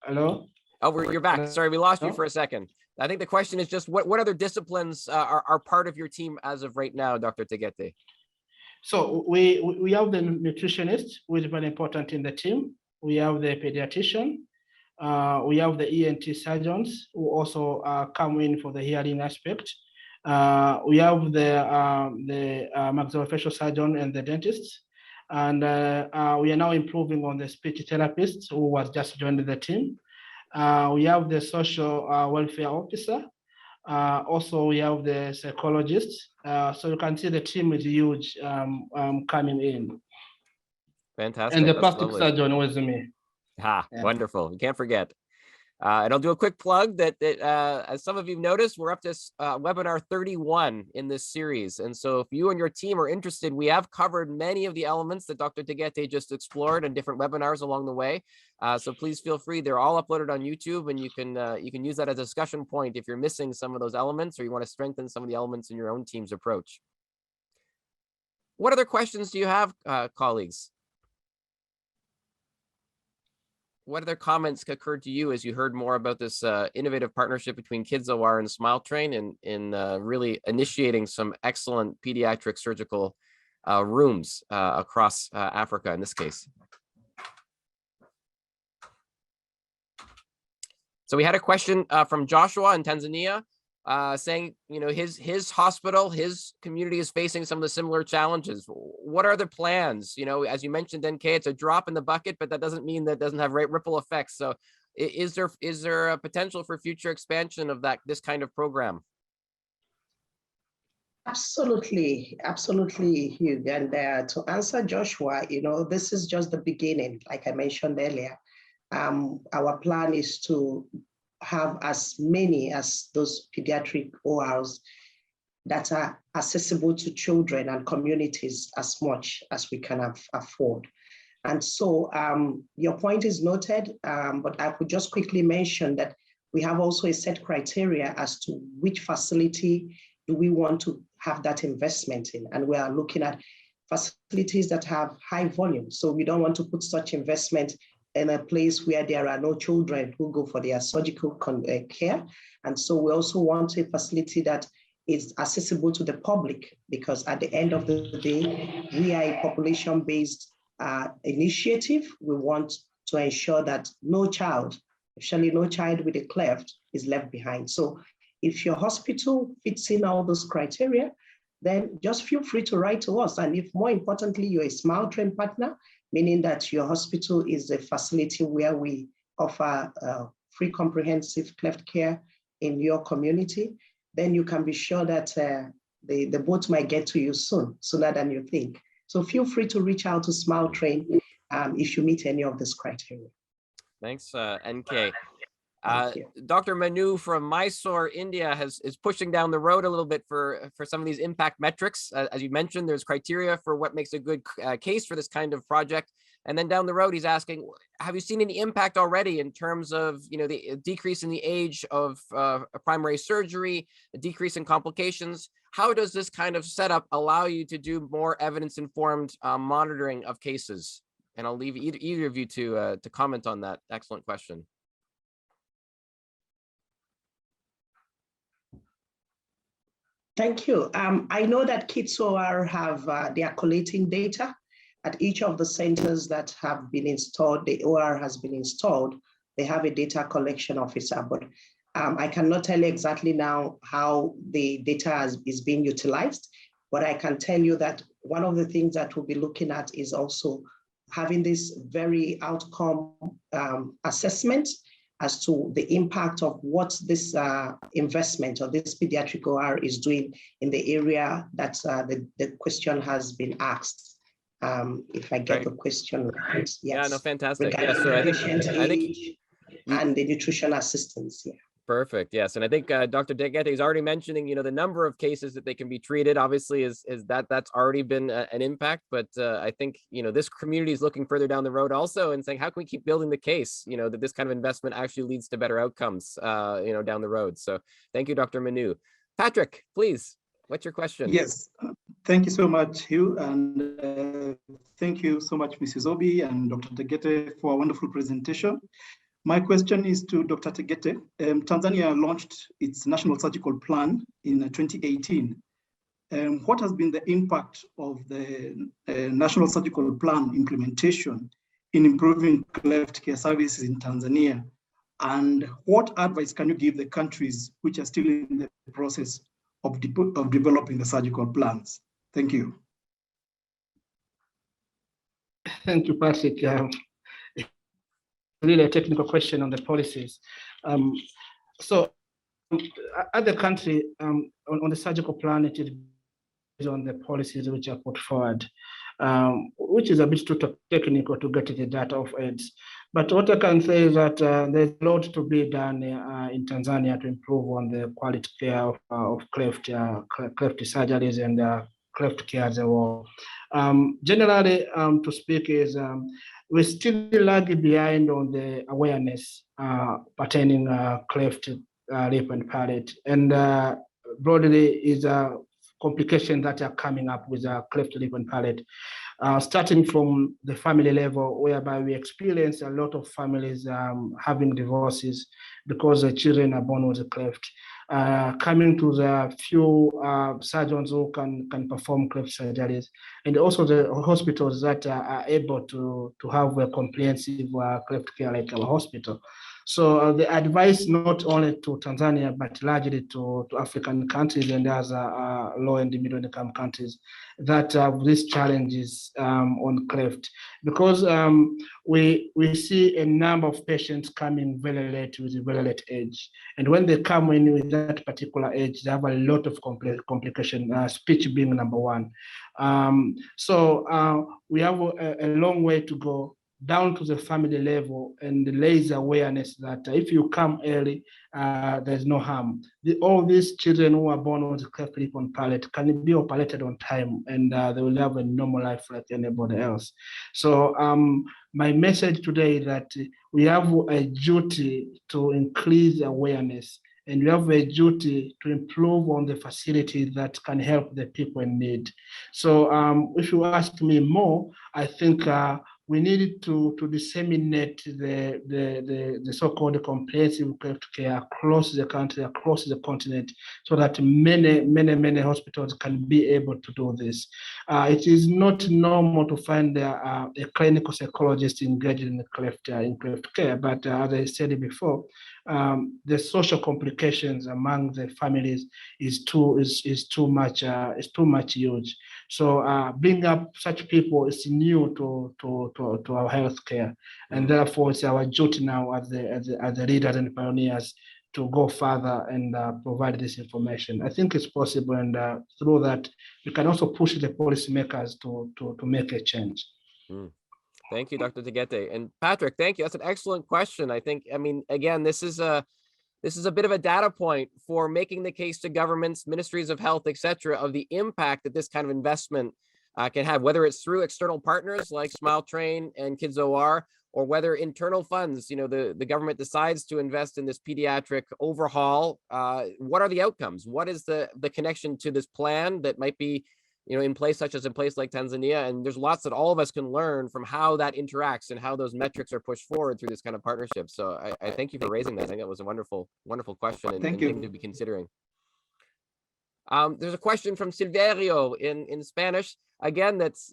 hello. Oh, you're back. Sorry, we lost you for a second. I think the question is just what other disciplines are part of your team as of right now, Dr. Tagette? So we have the nutritionist, who is very important in the team. We have the pediatrician. We have the ENT surgeons who also come in for the hearing aspect. We have the maxillofacial surgeon and the dentist. And we are now improving on the speech therapist who was just joined the team. We have the social welfare officer. Also, we have the psychologist. So you can see the team is huge coming in. Fantastic. And the That's plastic lovely. surgeon with me. Ah, Yeah. wonderful. You can't forget. And I'll do a quick plug that as some of you've noticed, we're up to webinar 31 in this series. And so if you and your team are interested, we have covered many of the elements that Dr. Tagette just explored in different webinars along the way. So please feel free. They're all uploaded on YouTube, and you can use that as a discussion point if you're missing some of those elements or you want to strengthen some of the elements in your own team's approach. What other questions do you have, colleagues? What other comments occurred to you as you heard more about this innovative partnership between KidsOR and SmileTrain in really initiating some excellent pediatric surgical rooms across Africa in this case? So we had a question from Joshua in Tanzania saying, you know, his hospital, his community is facing some of the similar challenges. What are the plans? You know, as you mentioned, NK, it's a drop in the bucket, but that doesn't mean that doesn't have ripple effects. So is there a potential for future expansion of this kind of program? Absolutely, absolutely, Hugh. And to answer Joshua, you know, this is just the beginning, like I mentioned earlier. Our plan is to have as many as those pediatric ORs that are accessible to children and communities as much as we can afford. And so your point is noted, but I could just quickly mention that we have also a set criteria as to which facility do we want to have that investment in. And we are looking at facilities that have high volume. So we don't want to put such investment in a place where there are no children who go for their surgical care. And so we also want a facility that is accessible to the public, because at the end of the day, we are a population-based initiative. We want to ensure that no child, especially no child with a cleft, is left behind. So if your hospital fits in all those criteria, then just feel free to write to us. And if more importantly, you're a SmileTrain partner, meaning that your hospital is a facility where we offer free comprehensive cleft care in your community, then you can be sure that the boat might get to you sooner than you think. So feel free to reach out to SmileTrain if you meet any of this criteria. Thanks, NK. Dr. Manu from Mysore, India is pushing down the road a little bit for some of these impact metrics. As you mentioned, there's criteria for what makes a good case for this kind of project. And then down the road, he's asking, have you seen any impact already in terms of, you know, the decrease in the age of primary surgery, a decrease in complications? How does this kind of setup allow you to do more evidence-informed monitoring of cases? And I'll leave either of you to comment on that. Excellent question. Thank you. I know that KidsOR they are collating data at each of the centers that have been installed. The OR has been installed. They have a data collection officer, but I cannot tell you exactly now how the data is being utilized, but I can tell you that one of the things that we'll be looking at is also having this very outcome assessment as to the impact of what this investment or this pediatric OR is doing in the area that the question has been asked. If I get the question right, yes. Yeah, no, fantastic. Regarding Yeah, so I think and the nutrition assistance, yeah. Perfect. Yes, and I think Dr. Tagette is already mentioning, you know, the number of cases that they can be treated. Obviously, that's already been an impact. But I think, you know, this community is looking further down the road also and saying, how can we keep building the case, you know, that this kind of investment actually leads to better outcomes, you know, down the road. So thank you, Dr. Manu. Patrick, please, what's your question? Yes, thank you so much, Hugh, and thank you so much, Mrs. Obi and Dr. Tagette, for a wonderful presentation. My question is to Dr. Tagette. Tanzania launched its National Surgical Plan in 2018. What has been the impact of the National Surgical Plan implementation in improving cleft care services in Tanzania? And what advice can you give the countries which are still in the process of developing the surgical plans? Thank you. Thank you, Patrick. Really a technical question on the policies. At the country, on the surgical plan, it is on the policies which are put forward, which is a bit too technical to get to the data of AIDS. But what I can say is that there's a lot to be done in Tanzania to improve on the quality care of cleft surgeries and cleft care as a whole. Generally, to speak is we still lag behind on the awareness pertaining cleft lip and palate, and broadly is a complications that are coming up with cleft lip and palate, starting from the family level, whereby we experience a lot of families having divorces because the children are born with a cleft. Coming to the few surgeons who can perform cleft surgeries, and also the hospitals that are able to have a comprehensive cleft care like our hospital. So the advice not only to Tanzania, but largely to African countries and other low and middle income countries that have these challenges on cleft, because we see a number of patients coming very late with a very late age. And when they come in with that particular age, they have a lot of complications, speech being number one. So we have a long way to go down to the family level and raise awareness that if you come early, there's no harm. All these children who are born with cleft lip and palate can be operated on time, and they will have a normal life like anybody else. So my message today is that we have a duty to increase awareness, and we have a duty to improve on the facilities that can help the people in need. So if you ask me more, I think we need to disseminate the so-called comprehensive cleft care across the country, across the continent, so that many hospitals can be able to do this. It is not normal to find a clinical psychologist engaged in cleft care, but as I said before, the social complications among the families is too much huge. So bringing up such people is new to our healthcare, and therefore it's our duty now as the leaders and pioneers to go further and provide this information. I think it's possible, and through that we can also push the policymakers to make a change. Thank you, Dr. Tegete. And Patrick, thank you. That's an excellent question. I mean, again, this is a bit of a data point for making the case to governments, ministries of health, et cetera, of the impact that this kind of investment can have, whether it's through external partners like Smile Train and KidsOR, or whether internal funds, the government decides to invest in this pediatric overhaul. What are the outcomes? What is the connection to this plan that might be in place, such as in place like Tanzania? And there's lots that all of us can learn from how that interacts and how those metrics are pushed forward through this kind of partnership. So I thank you for raising that. I think that was a wonderful question and thing to be considering. There's a question from Silverio in Spanish, again, that's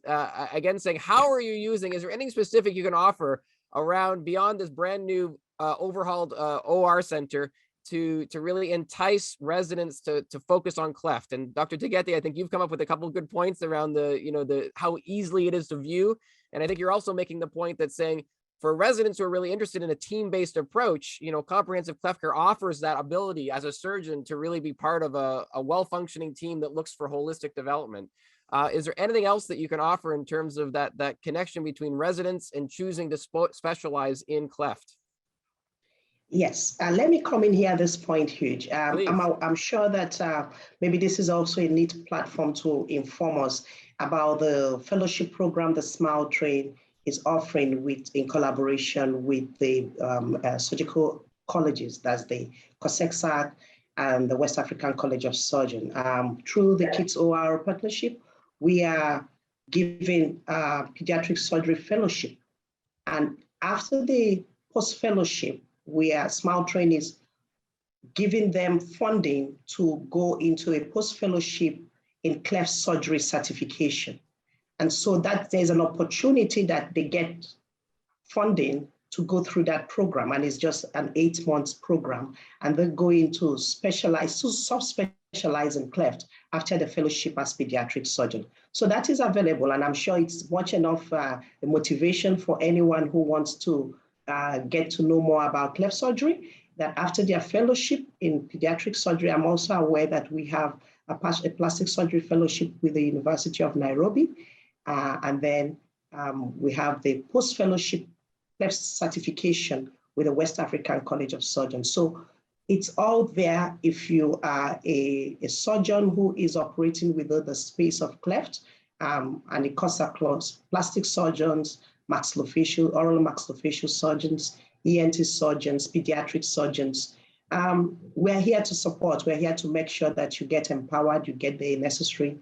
again saying, how are you using, is there anything specific you can offer around beyond this brand new overhauled OR center to really entice residents to focus on cleft? And Dr. Tagette, I think you've come up with a couple of good points around the how easily it is to view. And I think you're also making the point that saying for residents who are really interested in a team-based approach, comprehensive cleft care offers that ability as a surgeon to really be part of a well-functioning team that looks for holistic development. Is there anything else that you can offer in terms of that connection between residents and choosing to specialize in cleft? Yes, let me come in here at this point, Hugh. I'm sure that maybe this is also a neat platform to inform us about the fellowship program the Smile Train is offering in collaboration with the surgical colleges, that's the COSEXAC and the West African College of Surgeons. Through the KidsOR partnership, we are giving pediatric surgery fellowship. And after the post-fellowship, Smile Train is giving them funding to go into a post-fellowship in cleft surgery certification. And so that there's an opportunity that they get funding to go through that program. And it's just an 8 months program. And they're going to specialize, to subspecialize specialize in cleft after the fellowship as pediatric surgeon. So that is available, and I'm sure it's much enough motivation for anyone who wants to get to know more about cleft surgery, that after their fellowship in pediatric surgery, I'm also aware that we have a plastic surgery fellowship with the University of Nairobi, and then we have the post-fellowship cleft certification with the West African College of Surgeons. So it's all there if you are a surgeon who is operating within the space of cleft, and it cuts across plastic surgeons, maxillofacial, oral maxillofacial surgeons, ENT surgeons, pediatric surgeons. We're here to support. We're here to make sure that you get empowered, you get the necessary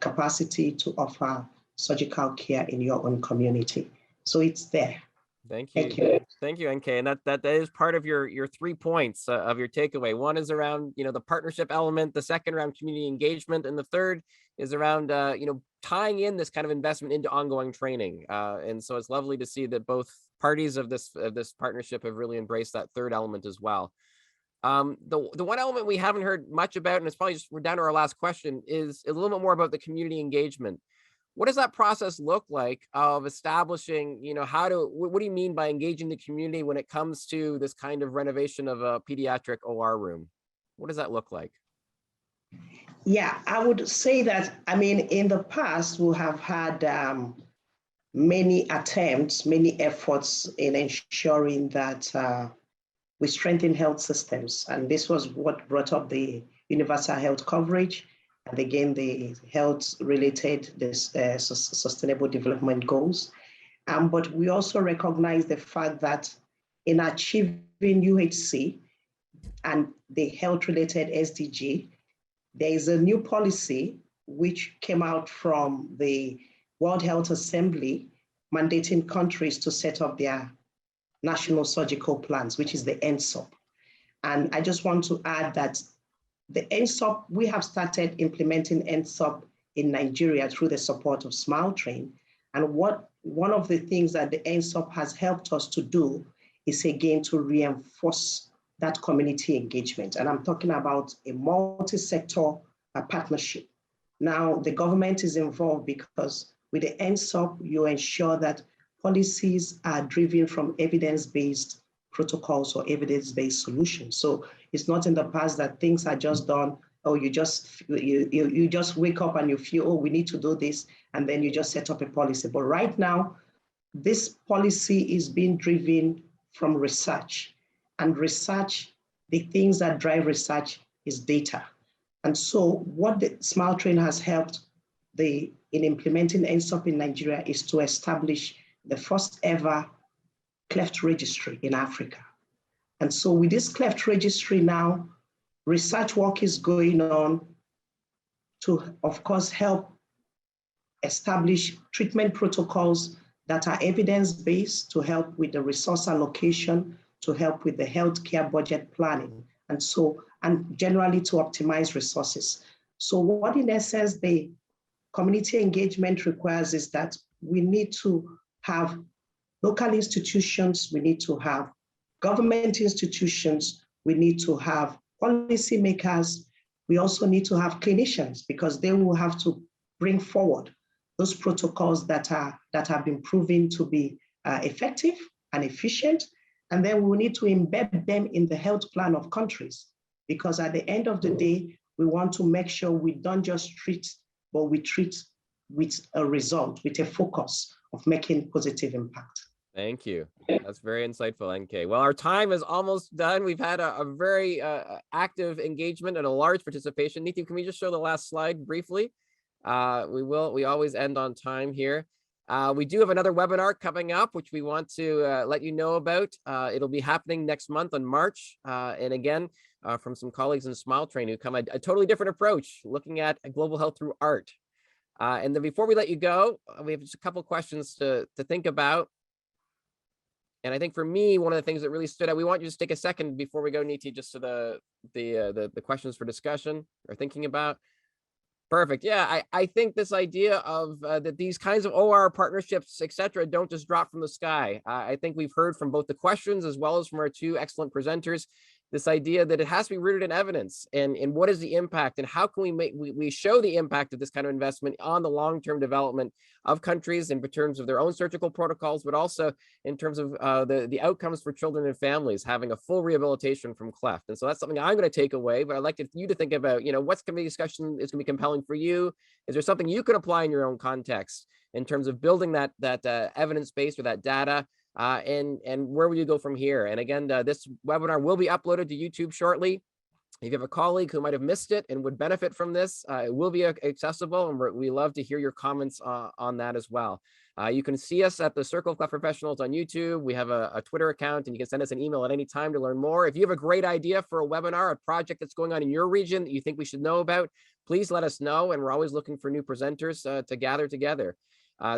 capacity to offer surgical care in your own community. So it's there. Thank you. Thank you, NK. And that is part of your 3 points of your takeaway. One is around, the partnership element, the second around community engagement, and the third is around, tying in this kind of investment into ongoing training. And so it's lovely to see that both parties of this partnership have really embraced that third element as well. The one element we haven't heard much about, and it's probably just we're down to our last question, is a little bit more about the community engagement. What does that process look like of establishing, what do you mean by engaging the community when it comes to this kind of renovation of a pediatric OR room? What does that look like? Yeah, I would say that, in the past, we have had many attempts, many efforts in ensuring that we strengthen health systems. And this was what brought up the universal health coverage. And again, the health-related sustainable development goals. But we also recognize the fact that in achieving UHC and the health-related SDG, there is a new policy which came out from the World Health Assembly mandating countries to set up their national surgical plans, which is the NSOP. And I just want to add that the NSOP, we have started implementing NSOP in Nigeria through the support of Smile Train. And one of the things that the NSOP has helped us to do is again to reinforce that community engagement. And I'm talking about a multi-sector partnership. Now, the government is involved because with the NSOP, you ensure that policies are driven from evidence-based protocols or evidence-based solutions. So it's not in the past that things are just done, or you just wake up and you feel, oh, we need to do this, and then you just set up a policy. But right now, this policy is being driven from research. And research, the things that drive research is data. And so what the Smile Train has helped in implementing NSOP in Nigeria is to establish the first ever cleft registry in Africa. And so with this cleft registry now, research work is going on to, of course, help establish treatment protocols that are evidence-based, to help with the resource allocation, to help with the healthcare budget planning, and generally to optimize resources. So what in essence the community engagement requires is that we need to have local institutions, we need to have government institutions, we need to have policymakers, we also need to have clinicians, because they will have to bring forward those protocols that have been proven to be effective and efficient. And then we need to embed them in the health plan of countries, because at the end of the day, we want to make sure we don't just treat, but we treat with a result, with a focus of making positive impact. Thank you. That's very insightful, NK. Well, our time is almost done. We've had a very active engagement and a large participation. Niti, can we just show the last slide briefly? We always end on time here. We do have another webinar coming up, which we want to let you know about. It'll be happening next month in March. And again, from some colleagues in Smile Train who come a totally different approach, looking at global health through art. And then before we let you go, we have just a couple questions to think about. And I think for me, one of the things that really stood out, we want you to take a second before we go, Niti, just to the questions for discussion or thinking about. Perfect. Yeah, I think this idea of that these kinds of OR partnerships, et cetera, don't just drop from the sky. I think we've heard from both the questions as well as from our two excellent presenters this idea that it has to be rooted in evidence, and what is the impact, and how can we show the impact of this kind of investment on the long-term development of countries in terms of their own surgical protocols, but also in terms of the outcomes for children and families having a full rehabilitation from cleft. And so that's something I'm going to take away, but I'd like you to think about, what's going to be discussion is going to be compelling for you. Is there something you can apply in your own context in terms of building that evidence base or that data? And where will you go from here? And again, this webinar will be uploaded to YouTube shortly. If you have a colleague who might have missed it and would benefit from this, it will be accessible, and we love to hear your comments on that as well. You can see us at the Circle of Cleft Professionals on YouTube. We have a Twitter account, and you can send us an email at any time to learn more. If you have a great idea for a webinar, a project that's going on in your region that you think we should know about, please let us know, and we're always looking for new presenters to gather together.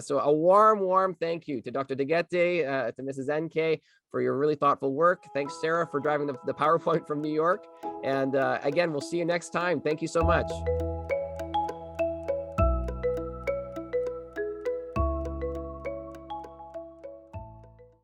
So a warm thank you to Dr. Tagette, to Mrs. NK for your really thoughtful work. Thanks, Sarah, for driving the PowerPoint from New York. And again, we'll see you next time. Thank you so much.